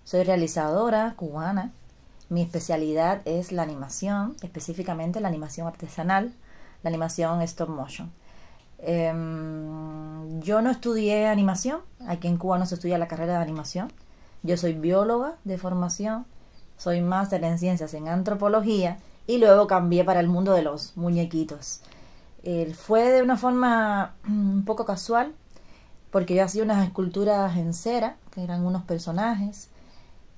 Soy realizadora cubana. Mi especialidad es la animación, específicamente la animación artesanal, la animación stop motion. Yo no estudié animación, aquí en Cuba no se estudia la carrera de animación. Yo soy bióloga de formación, soy máster en ciencias en antropología y luego cambié para el mundo de los muñequitos. Fue de una forma un poco casual, porque yo hacía unas esculturas en cera, que eran unos personajes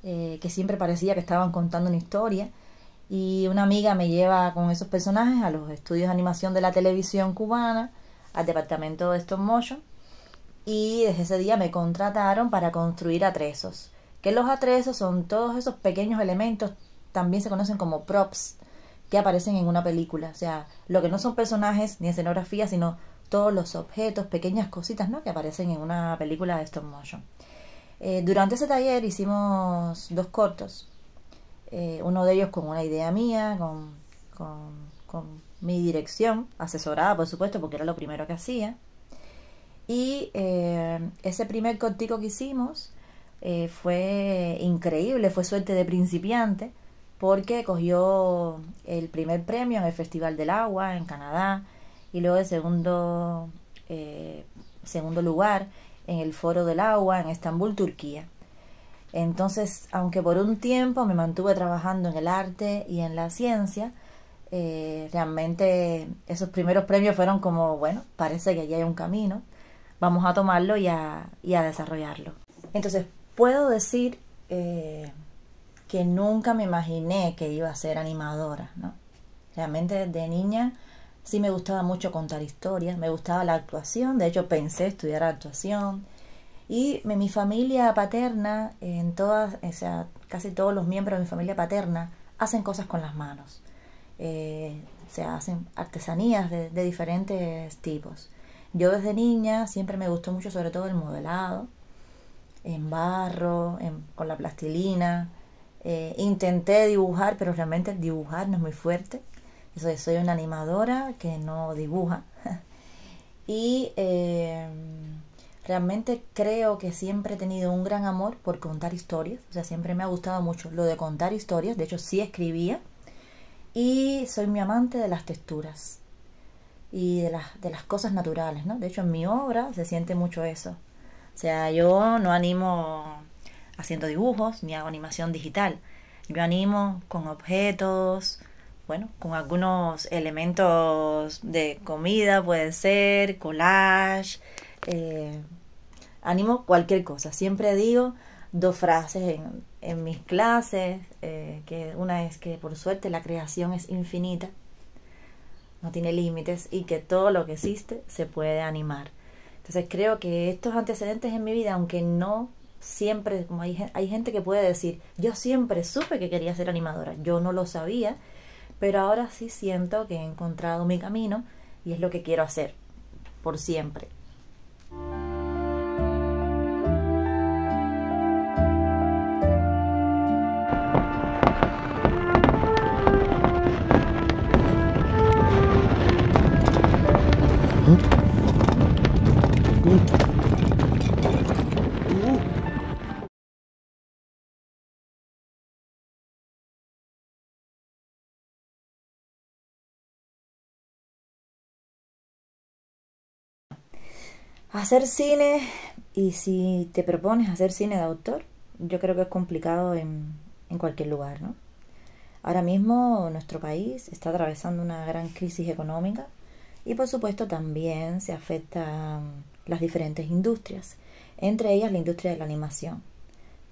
que siempre parecía que estaban contando una historia, y una amiga me lleva con esos personajes a los estudios de animación de la televisión cubana, al departamento de stop motion, y desde ese día me contrataron para construir atrezos, que los atrezos son todos esos pequeños elementos, también se conocen como props, que aparecen en una película. O sea, lo que no son personajes ni escenografía, sino todos los objetos, pequeñas cositas, ¿no?, que aparecen en una película de stop motion. Durante ese taller hicimos 2 cortos, uno de ellos con una idea mía, con mi dirección, asesorada por supuesto, porque era lo primero que hacía. Y ese primer cortico que hicimos fue increíble, fue suerte de principiante, porque cogió el primer premio en el Festival del Agua en Canadá, y luego el segundo lugar en el Foro del Agua en Estambul, Turquía. Entonces, aunque por un tiempo me mantuve trabajando en el arte y en la ciencia, realmente esos primeros premios fueron como, bueno, parece que aquí hay un camino, vamos a tomarlo y a desarrollarlo. Entonces, puedo decir que nunca me imaginé que iba a ser animadora, ¿no? Realmente desde niña sí me gustaba mucho contar historias, me gustaba la actuación, de hecho pensé estudiar actuación, y mi familia paterna, o sea, casi todos los miembros de mi familia paterna hacen cosas con las manos, o sea, hacen artesanías de diferentes tipos. Yo desde niña siempre me gustó mucho, sobre todo el modelado, en barro, con la plastilina. Intenté dibujar, pero realmente dibujar no es muy fuerte. Soy una animadora que no dibuja. Y realmente creo que siempre he tenido un gran amor por contar historias. O sea, siempre me ha gustado mucho lo de contar historias. De hecho, sí escribía. Y soy muy amante de las texturas y de las cosas naturales, ¿no? De hecho, en mi obra se siente mucho eso. O sea, yo no animo haciendo dibujos ni hago animación digital. Yo animo con objetos, bueno, con algunos elementos de comida, puede ser, collage, animo cualquier cosa. Siempre digo 2 frases en mis clases, que una es que por suerte la creación es infinita, no tiene límites, y que todo lo que existe se puede animar. Entonces creo que estos antecedentes en mi vida, aunque no siempre, como hay gente que puede decir, yo siempre supe que quería ser animadora, yo no lo sabía, pero ahora sí siento que he encontrado mi camino y es lo que quiero hacer por siempre. Hacer cine, y si te propones hacer cine de autor, yo creo que es complicado en cualquier lugar, ¿no? Ahora mismo nuestro país está atravesando una gran crisis económica y por supuesto también se afectan las diferentes industrias, entre ellas la industria de la animación.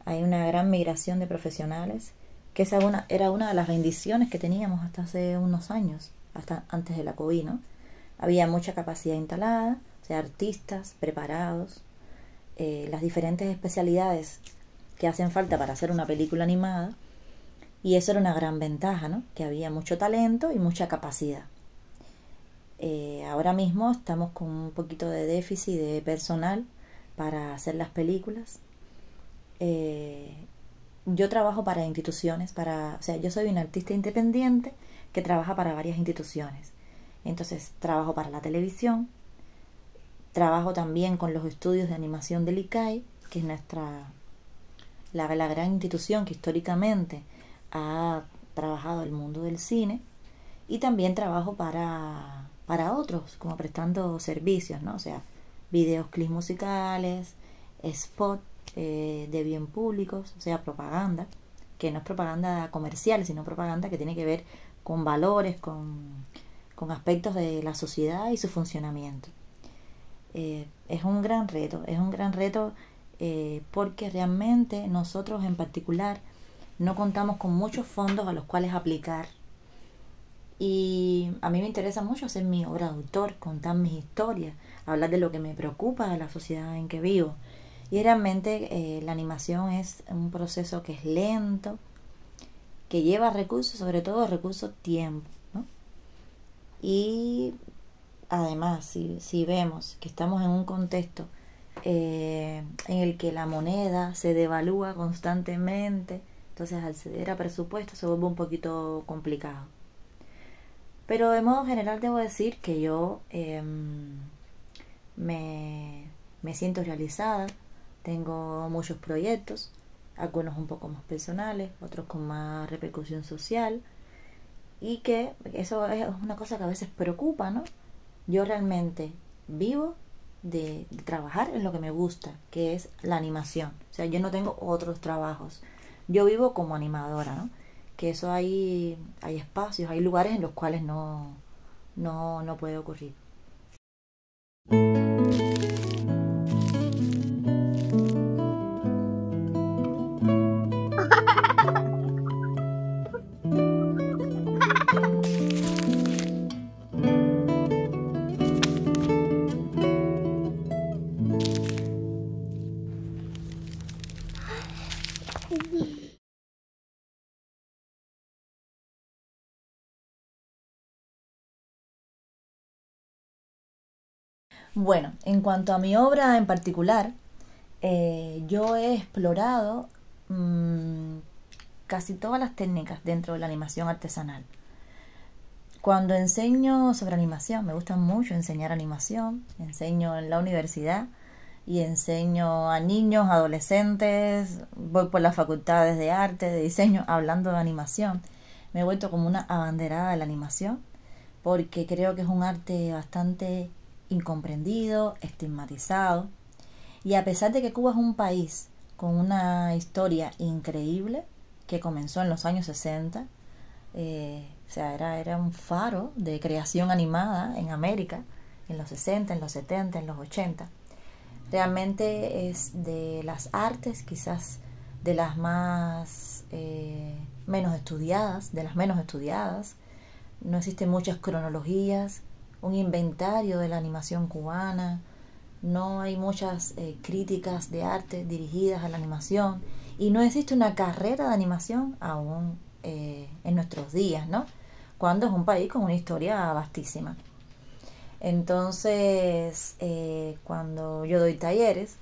Hay una gran migración de profesionales, que era una de las bendiciones que teníamos hasta hace unos años, hasta antes de la COVID, ¿no? Había mucha capacidad instalada, o sea, artistas preparados, las diferentes especialidades que hacen falta para hacer una película animada, y eso era una gran ventaja, ¿no? Que había mucho talento y mucha capacidad. Ahora mismo estamos con un poquito de déficit de personal para hacer las películas. Yo trabajo para instituciones, o sea, yo soy una artista independiente que trabaja para varias instituciones. Entonces trabajo para la televisión, trabajo también con los estudios de animación del ICAI, que es la gran institución que históricamente ha trabajado el mundo del cine, y también trabajo para otros, como prestando servicios, ¿no? O sea, videos, clips musicales, spot de bien públicos, o sea, propaganda, que no es propaganda comercial, sino propaganda que tiene que ver con valores, con aspectos de la sociedad y su funcionamiento. Es un gran reto, porque realmente nosotros en particular no contamos con muchos fondos a los cuales aplicar, y a mí me interesa mucho hacer mi obra de autor, contar mis historias, hablar de lo que me preocupa de la sociedad en que vivo. Y realmente la animación es un proceso que es lento, que lleva recursos, sobre todo recursos tiempo, ¿no? Y además, si vemos que estamos en un contexto en el que la moneda se devalúa constantemente, entonces acceder a presupuestos se vuelve un poquito complicado. Pero de modo general debo decir que yo me siento realizada, tengo muchos proyectos, algunos un poco más personales, otros con más repercusión social, y que eso es una cosa que a veces preocupa, ¿no? Yo realmente vivo de trabajar en lo que me gusta, que es la animación. O sea, yo no tengo otros trabajos. Yo vivo como animadora, ¿no? Que eso hay espacios, hay lugares en los cuales no puede ocurrir. Bueno, en cuanto a mi obra en particular, yo he explorado casi todas las técnicas dentro de la animación artesanal. Cuando enseño sobre animación, me gusta mucho enseñar animación, enseño en la universidad y enseño a niños, adolescentes, voy por las facultades de arte, de diseño, hablando de animación. Me he vuelto como una abanderada de la animación, porque creo que es un arte bastante incomprendido, estigmatizado, y a pesar de que Cuba es un país con una historia increíble que comenzó en los años 60, o sea, era un faro de creación animada en América, en los 60, en los 70, en los 80. Realmente es de las artes quizás de las más menos estudiadas, de las menos estudiadas. No existen muchas cronologías, un inventario de la animación cubana, no hay muchas críticas de arte dirigidas a la animación, y no existe una carrera de animación aún en nuestros días, ¿no? Cuando es un país con una historia vastísima. Entonces, cuando yo doy talleres,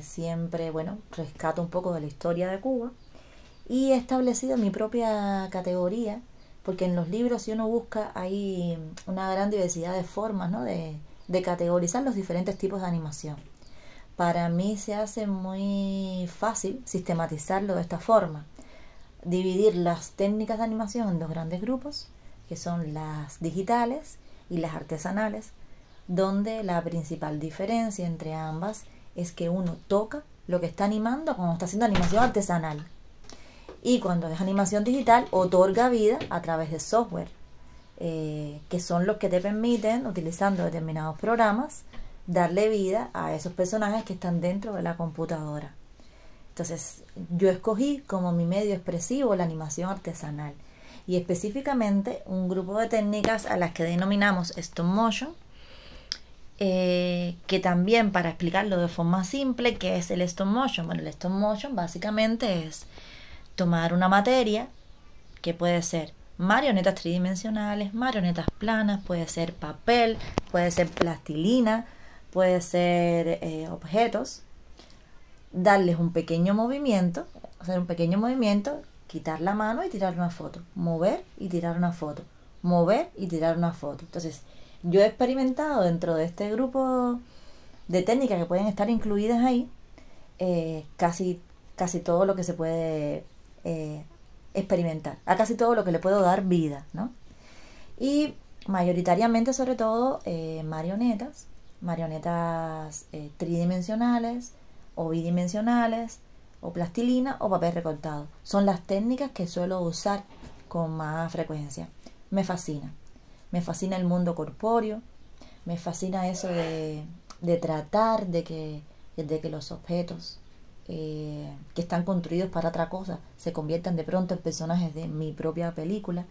siempre, bueno, rescato un poco de la historia de Cuba, y he establecido mi propia categoría, porque en los libros, si uno busca, hay una gran diversidad de formas, ¿no? de categorizar los diferentes tipos de animación. Para mí se hace muy fácil sistematizarlo de esta forma, dividir las técnicas de animación en dos grandes grupos, que son las digitales y las artesanales, donde la principal diferencia entre ambas es que uno toca lo que está animando cuando está haciendo animación artesanal, y cuando es animación digital otorga vida a través de software, que son los que te permiten, utilizando determinados programas, darle vida a esos personajes que están dentro de la computadora. Entonces, yo escogí como mi medio expresivo la animación artesanal, y específicamente un grupo de técnicas a las que denominamos stop motion, que también, para explicarlo de forma simple, ¿qué es el stop motion? Bueno, el stop motion básicamente es tomar una materia, que puede ser marionetas tridimensionales, marionetas planas, puede ser papel, puede ser plastilina, puede ser objetos, darles un pequeño movimiento, hacer un pequeño movimiento, quitar la mano y tirar una foto, mover y tirar una foto, mover y tirar una foto. Entonces, yo he experimentado dentro de este grupo de técnicas que pueden estar incluidas ahí, casi casi todo lo que se puede experimentar, a casi todo lo que le puedo dar vida, ¿no? Y mayoritariamente, sobre todo, marionetas tridimensionales o bidimensionales, o plastilina o papel recortado. Son las técnicas que suelo usar con más frecuencia. Me fascina el mundo corpóreo, me fascina eso de tratar de que los objetos que están construidos para otra cosa se conviertan de pronto en personajes de mi propia película.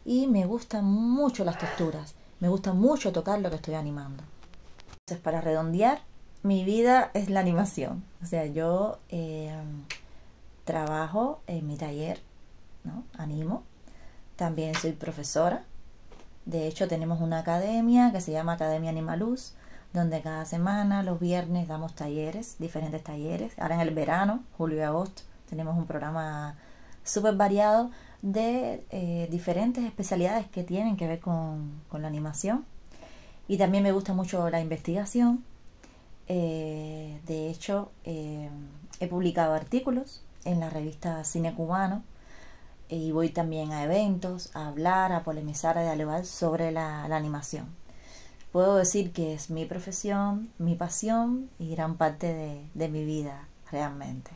Y me gustan mucho las texturas, me gusta mucho tocar lo que estoy animando. Entonces, para redondear, mi vida es la animación. O sea, yo trabajo en mi taller, ¿no? Animo. También soy profesora. De hecho, tenemos una academia que se llama Academia Animaluz, donde cada semana, los viernes, damos talleres, diferentes talleres. Ahora en el verano, julio y agosto, tenemos un programa súper variado de diferentes especialidades que tienen que ver con la animación. Y también me gusta mucho la investigación. De hecho, he publicado artículos en la revista Cine Cubano y voy también a eventos a hablar, a polemizar, a dialogar sobre la animación. Puedo decir que es mi profesión, mi pasión y gran parte de mi vida realmente.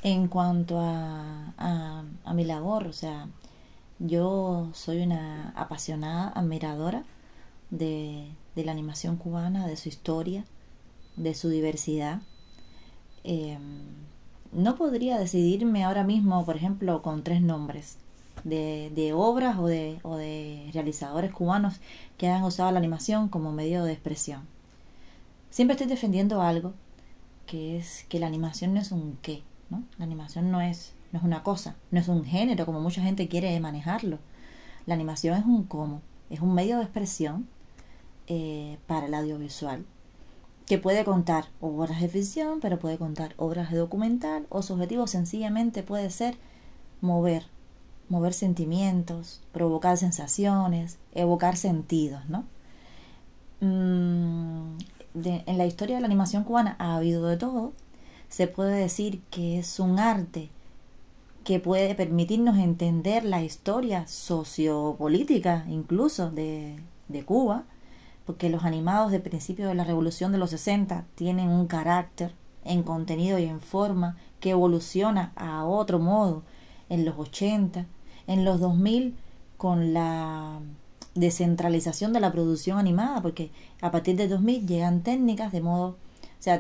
En cuanto a mi labor, o sea, yo soy una apasionada admiradora de la animación cubana, de su historia, de su diversidad. Eh, no podría decidirme ahora mismo, por ejemplo, con 3 nombres de obras o de realizadores cubanos que han usado la animación como medio de expresión. Siempre estoy defendiendo algo, que es que la animación no es un qué, ¿no? La animación no es una cosa, no es un género como mucha gente quiere manejarlo. La animación es un cómo, es un medio de expresión para el audiovisual, que puede contar obras de ficción, pero puede contar obras de documental, o su objetivo sencillamente puede ser mover sentimientos, provocar sensaciones, evocar sentidos, ¿no? En la historia de la animación cubana ha habido de todo. Se puede decir que es un arte que puede permitirnos entender la historia sociopolítica incluso de Cuba, porque los animados de principio de la revolución de los 60 tienen un carácter en contenido y en forma que evoluciona a otro modo en los 80, en los 2000 con la descentralización de la producción animada, porque a partir de 2000 llegan técnicas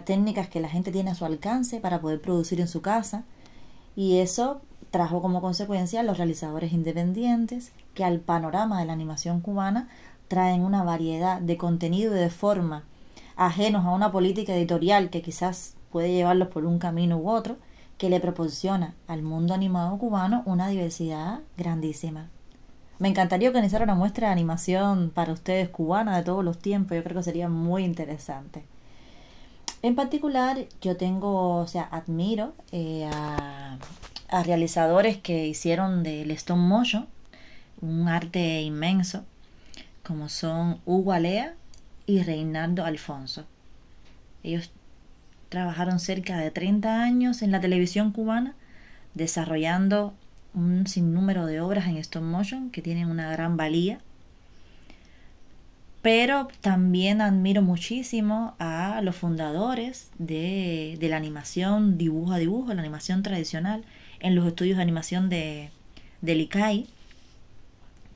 técnicas que la gente tiene a su alcance para poder producir en su casa, y eso trajo como consecuencia a los realizadores independientes que al panorama de la animación cubana traen una variedad de contenido y de forma ajenos a una política editorial que quizás puede llevarlos por un camino u otro, que le proporciona al mundo animado cubano una diversidad grandísima. Me encantaría organizar una muestra de animación para ustedes cubana de todos los tiempos. Yo creo que sería muy interesante. En particular, yo admiro a realizadores que hicieron del stop motion un arte inmenso, como son Hugo Alea y Reinaldo Alfonso. Ellos trabajaron cerca de 30 años en la televisión cubana, desarrollando un sinnúmero de obras en stop motion que tienen una gran valía. Pero también admiro muchísimo a los fundadores de la animación dibujo a dibujo, la animación tradicional, en los estudios de animación del ICAI,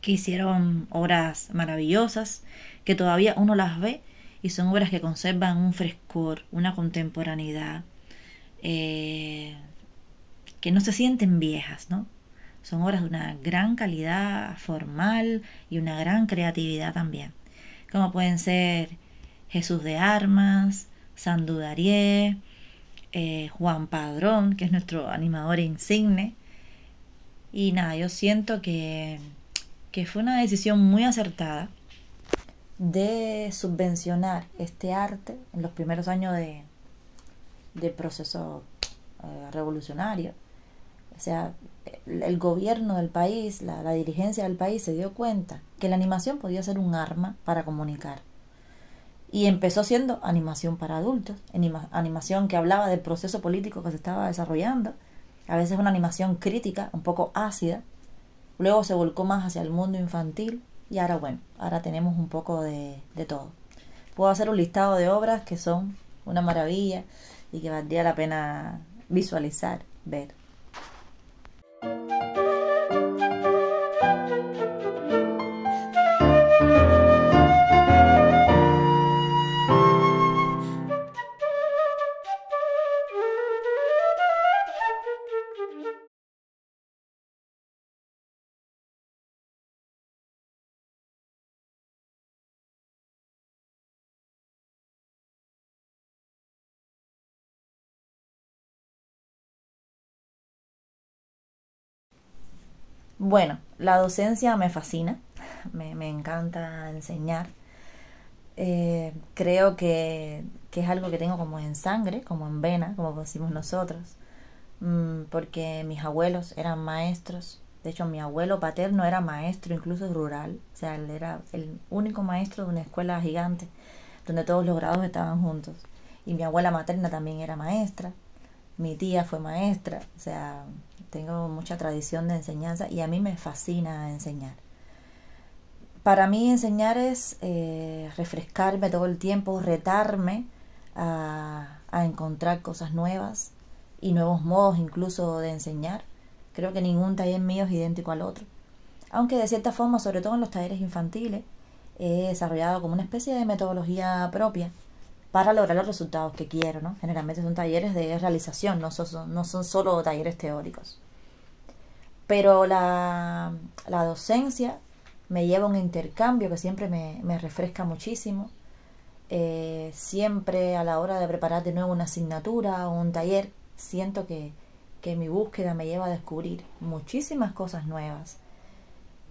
que hicieron obras maravillosas, que todavía uno las ve y son obras que conservan un frescor, una contemporaneidad, que no se sienten viejas, ¿no? Son obras de una gran calidad formal y una gran creatividad también, como pueden ser Jesús de Armas, Sandu Darié, Juan Padrón, que es nuestro animador insigne. Y nada, yo siento que fue una decisión muy acertada de subvencionar este arte en los primeros años de proceso revolucionario. O sea, el gobierno del país, la dirigencia del país se dio cuenta que la animación podía ser un arma para comunicar. Y empezó siendo animación para adultos, animación que hablaba del proceso político que se estaba desarrollando, a veces una animación crítica, un poco ácida. Luego se volcó más hacia el mundo infantil y ahora bueno, ahora tenemos un poco de todo. Puedo hacer un listado de obras que son una maravilla y que valdría la pena visualizar, ver. Bueno, la docencia me fascina, me encanta enseñar. Creo que es algo que tengo como en sangre, como en vena, como decimos nosotros, porque mis abuelos eran maestros. De hecho, mi abuelo paterno era maestro, incluso rural. O sea, él era el único maestro de una escuela gigante, donde todos los grados estaban juntos. Y mi abuela materna también era maestra. Mi tía fue maestra. O sea, tengo mucha tradición de enseñanza y a mí me fascina enseñar. Para mí enseñar es refrescarme todo el tiempo, retarme a encontrar cosas nuevas y nuevos modos incluso de enseñar. Creo que ningún taller mío es idéntico al otro. Aunque de cierta forma, sobre todo en los talleres infantiles, he desarrollado como una especie de metodología propia para lograr los resultados que quiero, ¿no? Generalmente son talleres de realización, no son solo talleres teóricos. Pero la docencia me lleva a un intercambio que siempre me refresca muchísimo. Siempre a la hora de preparar de nuevo una asignatura o un taller, siento que mi búsqueda me lleva a descubrir muchísimas cosas nuevas.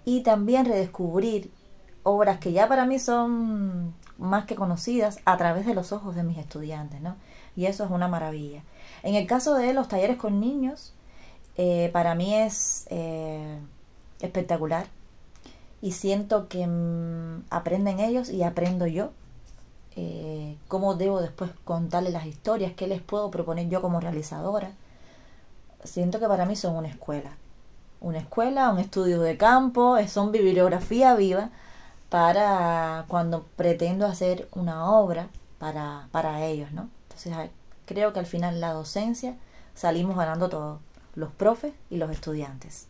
Y también redescubrir obras que ya para mí son más que conocidas a través de los ojos de mis estudiantes, ¿no? Y eso es una maravilla. En el caso de los talleres con niños, para mí es espectacular. Y siento que aprenden ellos y aprendo yo. Cómo debo después contarles las historias, qué les puedo proponer yo como realizadora. Siento que para mí son una escuela, un estudio de campo, son bibliografía viva para cuando pretendo hacer una obra para ellos, ¿no? Entonces creo que al final la docencia salimos ganando todos, los profes y los estudiantes.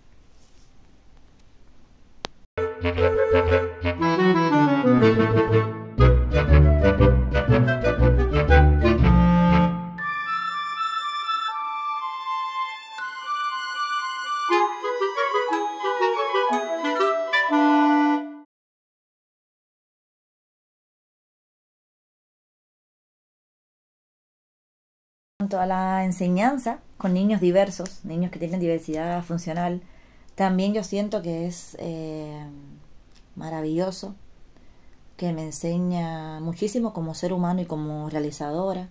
En cuanto a la enseñanza con niños diversos, niños que tienen diversidad funcional, también yo siento que es maravilloso, que me enseña muchísimo como ser humano y como realizadora.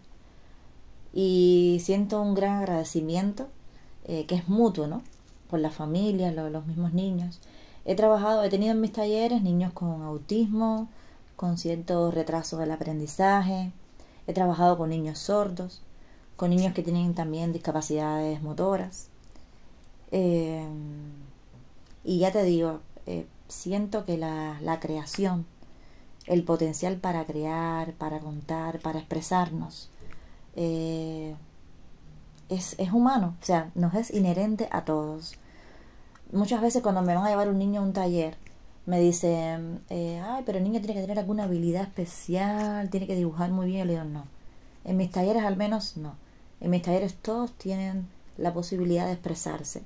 Y siento un gran agradecimiento que es mutuo, ¿no? Por la familia, los mismos niños. He tenido en mis talleres niños con autismo, con cierto retraso del aprendizaje. He trabajado con niños sordos, con niños que tienen también discapacidades motoras. Y ya te digo, siento que la creación, el potencial para crear, para contar, para expresarnos, es humano, o sea, nos es inherente a todos. Muchas veces cuando me van a llevar un niño a un taller, me dicen, ay, pero el niño tiene que tener alguna habilidad especial, tiene que dibujar muy bien. Yo le digo, no. En mis talleres al menos no. En mis talleres todos tienen la posibilidad de expresarse,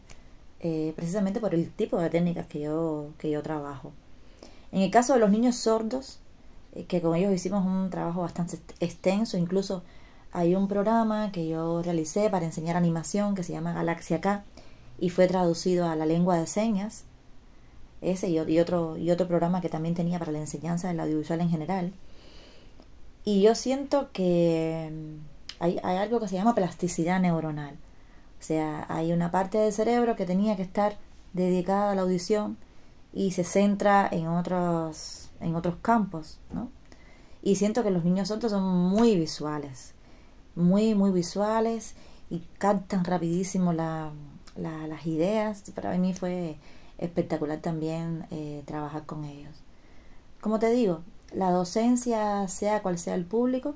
precisamente por el tipo de técnicas que yo trabajo. En el caso de los niños sordos, que con ellos hicimos un trabajo bastante extenso. Incluso hay un programa que yo realicé para enseñar animación que se llama Galaxia K y fue traducido a la lengua de señas, ese y otro programa que también tenía para la enseñanza del audiovisual en general. Y yo siento que hay algo que se llama plasticidad neuronal. O sea, hay una parte del cerebro que tenía que estar dedicada a la audición y se centra en otros campos, ¿no? Y siento que los niños sordos son muy visuales, muy visuales, y captan rapidísimo las ideas. Para mí fue espectacular también trabajar con ellos. Como te digo, la docencia, sea cual sea el público,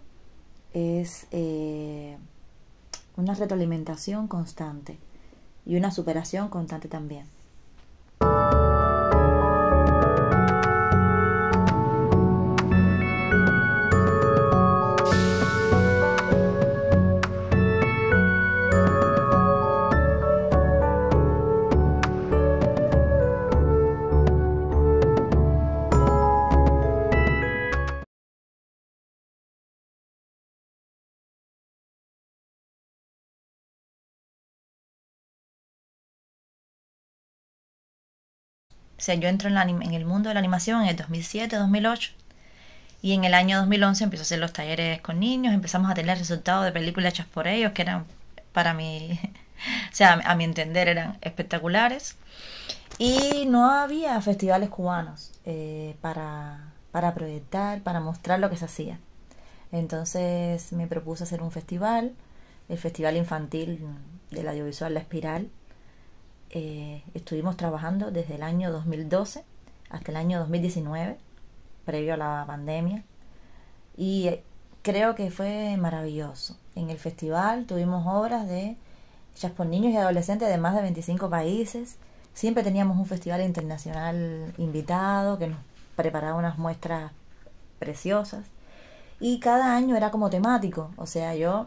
es una retroalimentación constante y una superación constante también. O sea, yo entro en el mundo de la animación en el 2007, 2008, y en el año 2011 empiezo a hacer los talleres con niños. Empezamos a tener resultados de películas hechas por ellos que eran, para mí, o sea, a mi entender, eran espectaculares. Y no había festivales cubanos para proyectar, para mostrar lo que se hacía. Entonces me propuse hacer un festival, el Festival Infantil del Audiovisual La Espiral. Estuvimos trabajando desde el año 2012 hasta el año 2019, previo a la pandemia, y creo que fue maravilloso. En el festival tuvimos obras hechas por niños y adolescentes de más de 25 países. Siempre teníamos un festival internacional invitado que nos preparaba unas muestras preciosas, y cada año era como temático. O sea, yo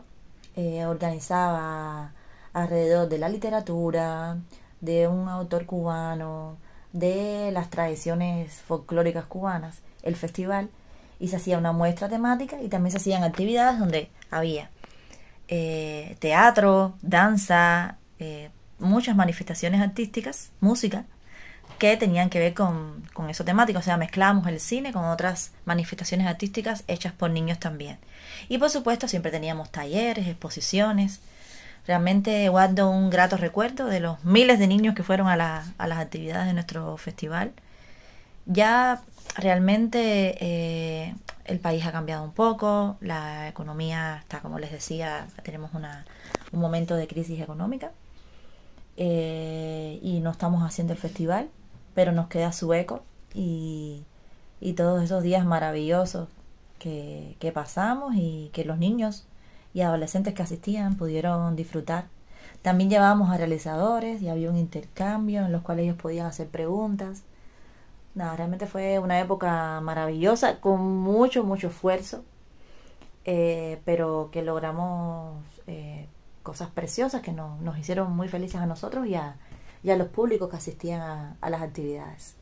organizaba alrededor de la literatura, de un autor cubano, de las tradiciones folclóricas cubanas, el festival, y se hacía una muestra temática, y también se hacían actividades donde había teatro, danza, muchas manifestaciones artísticas, música, que tenían que ver con eso temático. O sea, mezclábamos el cine con otras manifestaciones artísticas hechas por niños también. Y por supuesto siempre teníamos talleres, exposiciones. Realmente guardo un grato recuerdo de los miles de niños que fueron a las actividades de nuestro festival. Ya realmente el país ha cambiado un poco, la economía está, como les decía, tenemos un momento de crisis económica, y no estamos haciendo el festival, pero nos queda su eco y todos esos días maravillosos que pasamos y que los niños y adolescentes que asistían pudieron disfrutar. También llevábamos a realizadores y había un intercambio en los cuales ellos podían hacer preguntas. Nada, realmente fue una época maravillosa, con mucho esfuerzo, pero que logramos cosas preciosas que nos hicieron muy felices a nosotros y a los públicos que asistían a las actividades.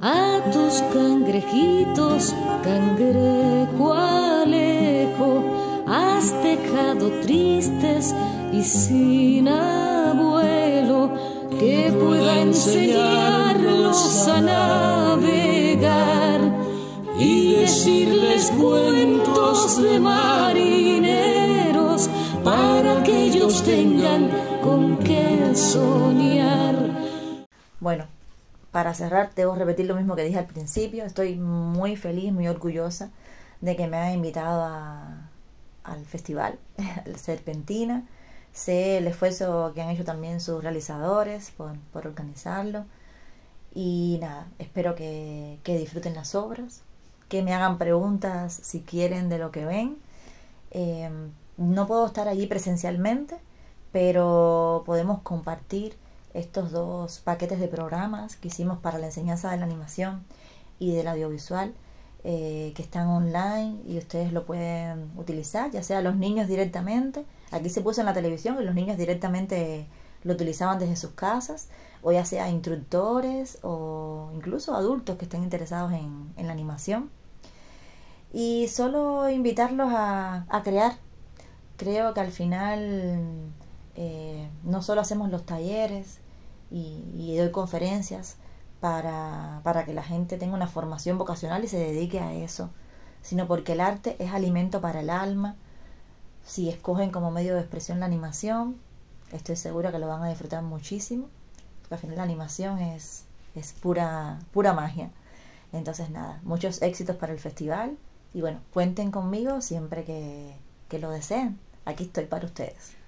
A tus cangrejitos, cangrejo alejo, has dejado tristes y sin abuelo que pueda enseñarlos a navegar y decirles cuentos de marineros para que ellos tengan con qué soñar. Bueno, para cerrar, debo repetir lo mismo que dije al principio. Estoy muy feliz, muy orgullosa de que me hayan invitado al festival, al Serpentina. Sé el esfuerzo que han hecho también sus realizadores por organizarlo. Y nada, espero que disfruten las obras, que me hagan preguntas si quieren de lo que ven. No puedo estar allí presencialmente, pero podemos compartir estos dos paquetes de programas que hicimos para la enseñanza de la animación y del audiovisual, que están online y ustedes lo pueden utilizar, ya sea los niños directamente. Aquí se puso en la televisión y los niños directamente lo utilizaban desde sus casas, o ya sea instructores o incluso adultos que estén interesados en la animación. Y solo invitarlos a crear. Creo que al final no solo hacemos los talleres y doy conferencias para que la gente tenga una formación vocacional y se dedique a eso, sino porque el arte es alimento para el alma. Si escogen como medio de expresión la animación, estoy segura que lo van a disfrutar muchísimo, porque al final la animación es pura magia. Entonces nada, muchos éxitos para el festival y bueno, cuenten conmigo siempre que lo deseen. Aquí estoy para ustedes.